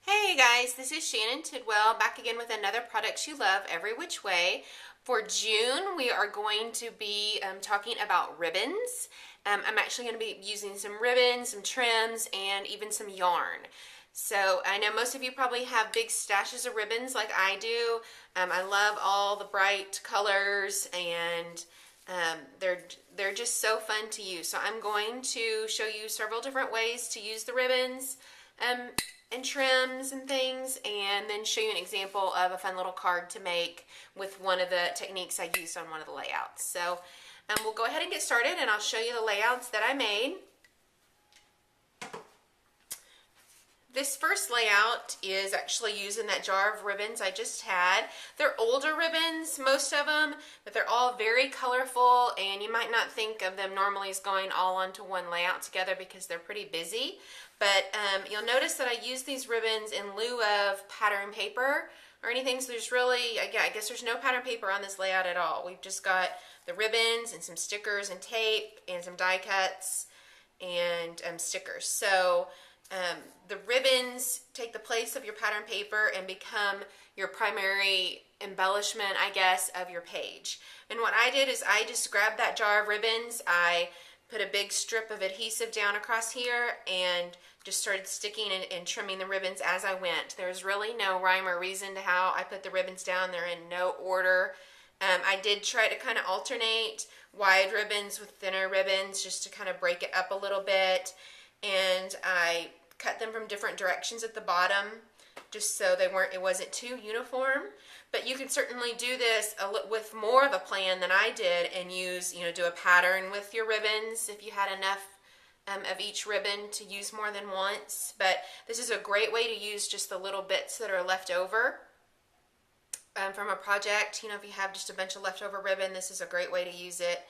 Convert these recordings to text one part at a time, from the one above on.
Hey guys, this is Shannon Tidwell back again with another Products You Love Every Which Way. For June, we are going to be talking about ribbons. I'm actually going to be using some ribbons, some trims, and even some yarn. So I know most of you probably have big stashes of ribbons like I do. I love all the bright colors and they're just so fun to use. So I'm going to show you several different ways to use the ribbons. And trims and things, and then show you an example of a fun little card to make with one of the techniques I used on one of the layouts. So we'll go ahead and get started, and I'll show you the layouts that I made. This first layout is actually using that jar of ribbons I just had. They're older ribbons, most of them, but they're all very colorful, and you might not think of them normally as going all onto one layout together because they're pretty busy. But you'll notice that I use these ribbons in lieu of pattern paper or anything, so there's really, I guess there's no pattern paper on this layout at all. We've just got the ribbons and some stickers and tape and some die cuts and stickers. So the ribbons take the place of your pattern paper and become your primary embellishment, I guess, of your page. And what I did is I just grabbed that jar of ribbons, I put a big strip of adhesive down across here and just started sticking and trimming the ribbons as I went. There's really no rhyme or reason to how I put the ribbons down. They're in no order. I did try to kind of alternate wide ribbons with thinner ribbons just to kind of break it up a little bit. And I cut them from different directions at the bottom just so it wasn't too uniform. But you can certainly do this with more of a plan than I did and do a pattern with your ribbons if you had enough of each ribbon to use more than once. But this is a great way to use just the little bits that are left over from a project. If you have just a bunch of leftover ribbon, this is a great way to use it.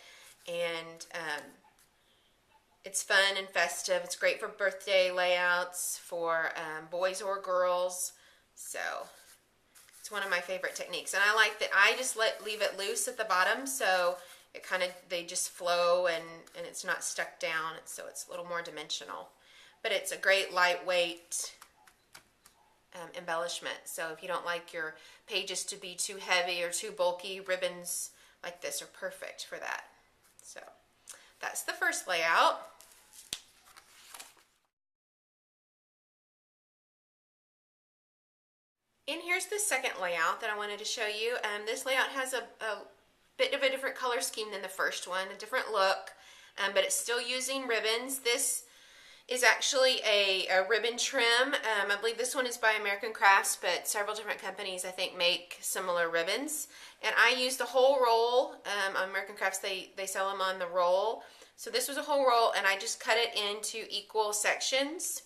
And it's fun and festive. It's great for birthday layouts for boys or girls. So it's one of my favorite techniques. And I like that I just leave it loose at the bottom, so it they just flow and it's not stuck down, so it's a little more dimensional. But it's a great lightweight embellishment. So if you don't like your pages to be too heavy or too bulky, ribbons like this are perfect for that. So that's the first layout. And here's the second layout that I wanted to show you. This layout has a bit of a different color scheme than the first one, a different look, but it's still using ribbons. This is actually a ribbon trim. I believe this one is by American Crafts, but several different companies I think make similar ribbons. And I used a whole roll. On American Crafts they sell them on the roll. So this was a whole roll, and I just cut it into equal sections.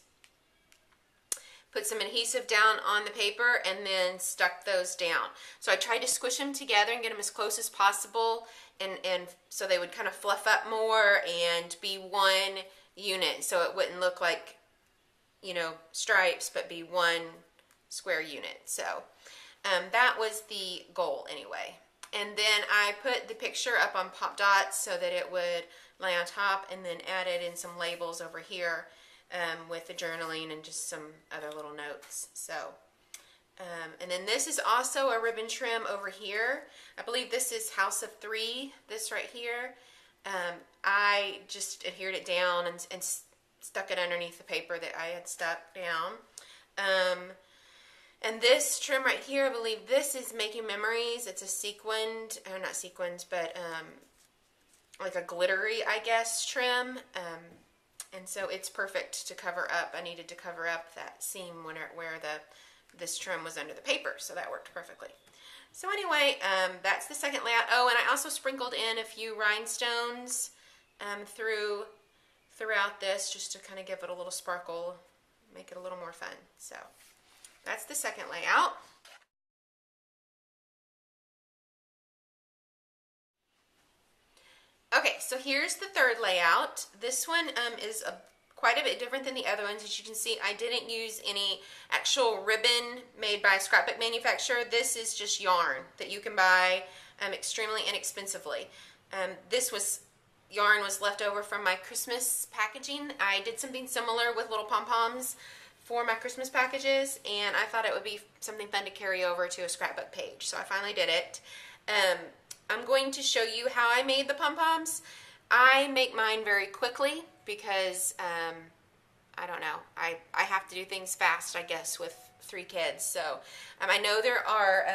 Put some adhesive down on the paper and then stuck those down. So I tried to squish them together and get them as close as possible, and so they would kind of fluff up more and be one unit, so it wouldn't look like, stripes, but be one square unit. So that was the goal anyway. And then I put the picture up on Pop Dots so that it would lay on top, and then added in some labels over here with the journaling and just some other little notes. So, and then this is also a ribbon trim over here. I believe this is House of Three, this right here. I just adhered it down and stuck it underneath the paper that I had stuck down. And this trim right here, I believe this is Making Memories. It's a sequined, or not sequined, but like a glittery, I guess, trim. And so it's perfect to cover up. I needed to cover up that seam where this trim was under the paper, so that worked perfectly. So anyway, that's the second layout. Oh, and I also sprinkled in a few rhinestones throughout this just to kind of give it a little sparkle, make it a little more fun. So that's the second layout. Okay, so here's the third layout. This one is quite a bit different than the other ones. As you can see, I didn't use any actual ribbon made by a scrapbook manufacturer. This is just yarn that you can buy extremely inexpensively. Yarn was left over from my Christmas packaging. I did something similar with little pom-poms for my Christmas packages, and I thought it would be something fun to carry over to a scrapbook page. So I finally did it. I'm going to show you how I made the pom-poms. I make mine very quickly because I don't know. I have to do things fast, I guess, with 3 kids. So I know there are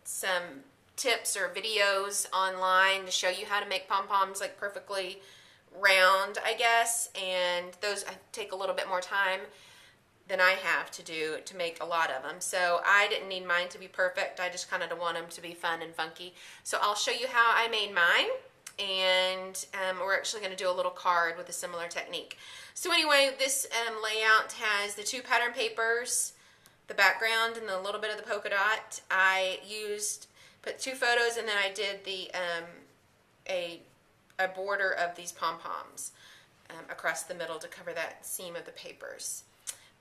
some tips or videos online to show you how to make pom-poms like perfectly round, I guess, and those take a little bit more time than I have to do to make a lot of them. So I didn't need mine to be perfect. I just kind of want them to be fun and funky. So I'll show you how I made mine, and we're actually going to do a little card with a similar technique. So anyway, this layout has the 2 pattern papers, the background, and a little bit of the polka dot. I put 2 photos, and then I did the a border of these pom-poms across the middle to cover that seam of the papers.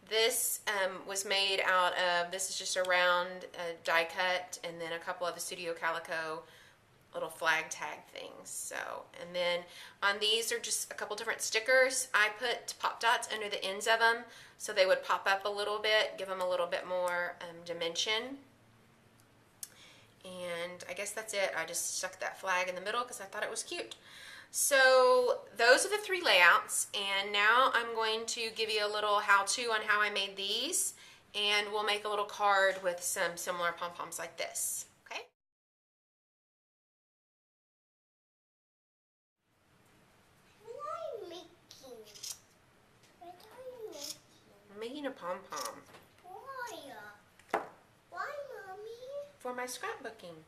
This was made out of, this is just a round die cut, and then a couple of the Studio Calico little flag tag things. So, and then on these are just a couple different stickers. I put pop dots under the ends of them so they would pop up a little bit, give them a little bit more dimension. And I guess that's it. I just stuck that flag in the middle because I thought it was cute. So those are the 3 layouts, and now I'm going to give you a little how-to on how I made these, and we'll make a little card with some similar pom-poms like this. Okay? What are you making? What are you making? I'm making a pom-pom. Why? Why, Mommy? For my scrapbooking.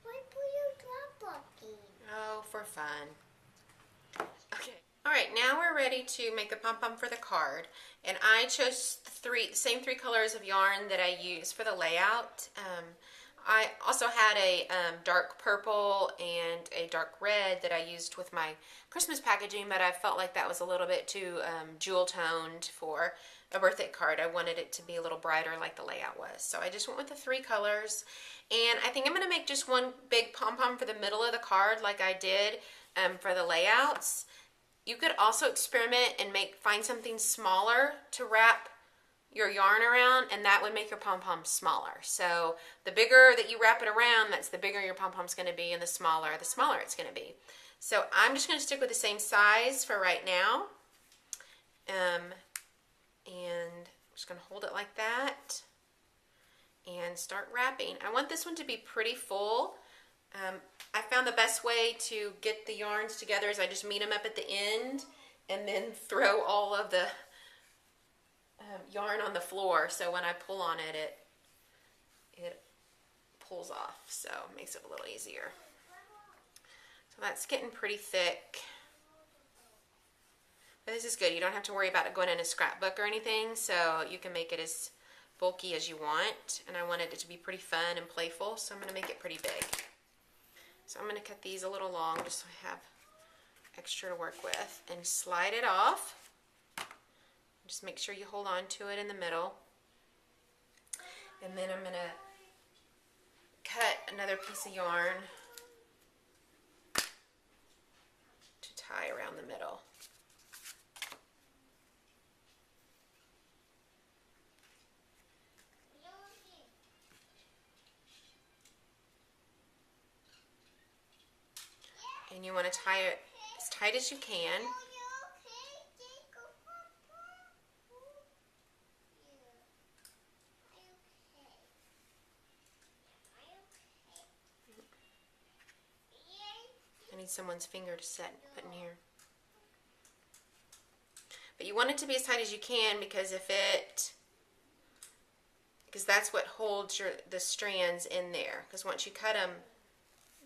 Why for your scrapbooking? Oh, for fun. Okay. All right, now we're ready to make the pom-pom for the card, and I chose the same 3 colors of yarn that I used for the layout. I also had a dark purple and a dark red that I used with my Christmas packaging, but I felt like that was a little bit too jewel toned for a birthday card. I wanted it to be a little brighter like the layout was. So I just went with the 3 colors, and I think I'm going to make just one big pom-pom for the middle of the card like I did for the layouts. You could also experiment and find something smaller to wrap your yarn around, and that would make your pom-pom smaller. So the bigger that you wrap it around, that's the bigger your pom-pom's going to be, and the smaller it's going to be. So I'm just going to stick with the same size for right now, and I'm just going to hold it like that and start wrapping. I want this one to be pretty full. I found the best way to get the yarns together is I just meet them up at the end and then throw all of the yarn on the floor, so when I pull on it, it pulls off, so it makes it a little easier. So that's getting pretty thick. But this is good. You don't have to worry about it going in a scrapbook or anything, so you can make it as bulky as you want. And I wanted it to be pretty fun and playful, so I'm going to make it pretty big. So I'm going to cut these a little long just so I have extra to work with, and slide it off. Just make sure you hold on to it in the middle. And then I'm going to cut another piece of yarn to tie around the middle. And you want to tie it as tight as you can. I need someone's finger to put in here. But you want it to be as tight as you can, because because that's what holds the strands in there. Because once you cut them,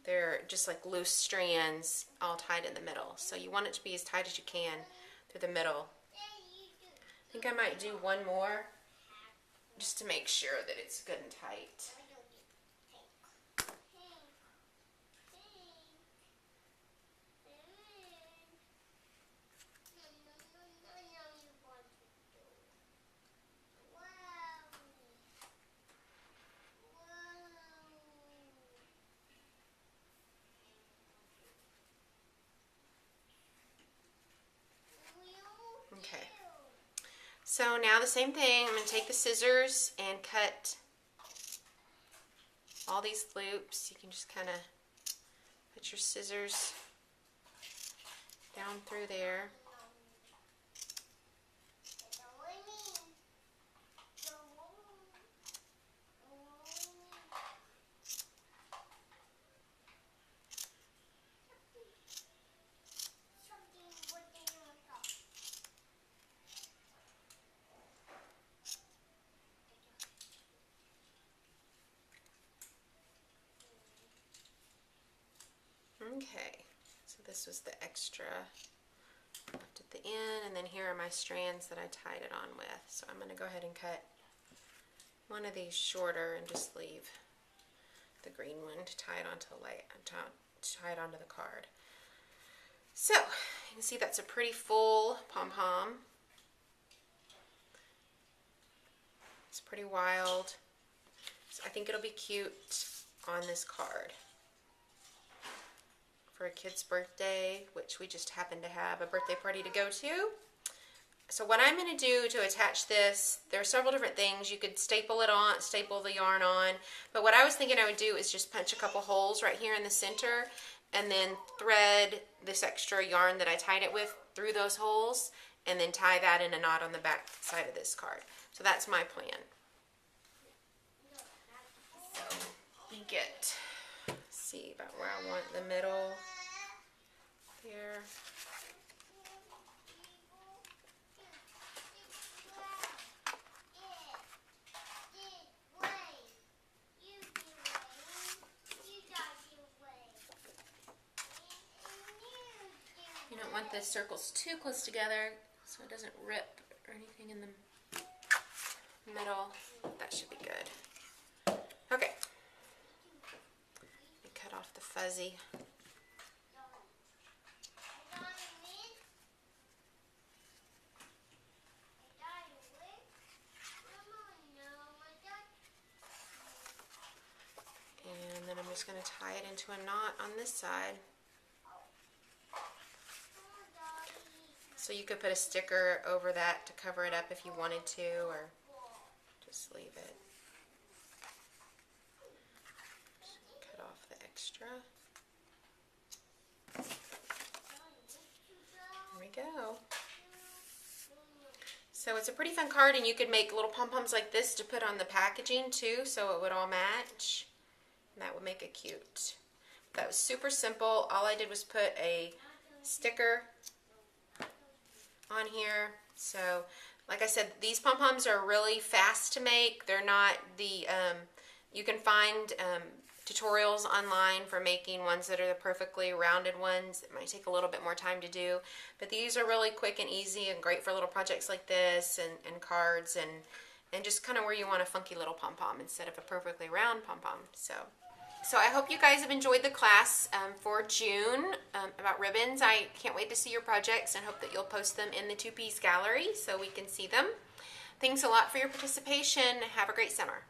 they're just like loose strands all tied in the middle. So you want it to be as tight as you can through the middle. I think I might do one more just to make sure that it's good and tight. So now the same thing, I'm going to take the scissors and cut all these loops. You can just kind of put your scissors down through there. Okay, so this was the extra left at the end, and then here are my strands that I tied it on with. So I'm going to go ahead and cut one of these shorter and just leave the green one to tie it onto the card. So you can see that's a pretty full pom-pom. It's pretty wild. So I think it'll be cute on this card for a kid's birthday, which we just happen to have a birthday party to go to. So what I'm going to do to attach this, there are several different things. You could staple the yarn on, but what I was thinking I would do is just punch a couple holes right here in the center and then thread this extra yarn that I tied it with through those holes and then tie that in a knot on the back side of this card. So that's my plan. So let me see about where I want the middle there. You don't want the circles too close together so it doesn't rip or anything in the middle. That should be good. Okay. Let me cut off the fuzzy. And then I'm just going to tie it into a knot on this side. So you could put a sticker over that to cover it up if you wanted to, or just leave it. Just cut off the extra. There we go. So it's a pretty fun card, and you could make little pom-poms like this to put on the packaging too, so it would all match. And that would make it cute. That was super simple. All I did was put a sticker on here. So like I said, these pom-poms are really fast to make. They're not the you can find tutorials online for making ones that are the perfectly rounded ones. It might take a little bit more time to do, but these are really quick and easy and great for little projects like this and cards and just kind of where you want a funky little pom-pom instead of a perfectly round pom-pom. So I hope you guys have enjoyed the class for June about ribbons. I can't wait to see your projects and hope that you'll post them in the Two Peas Gallery so we can see them. Thanks a lot for your participation. Have a great summer.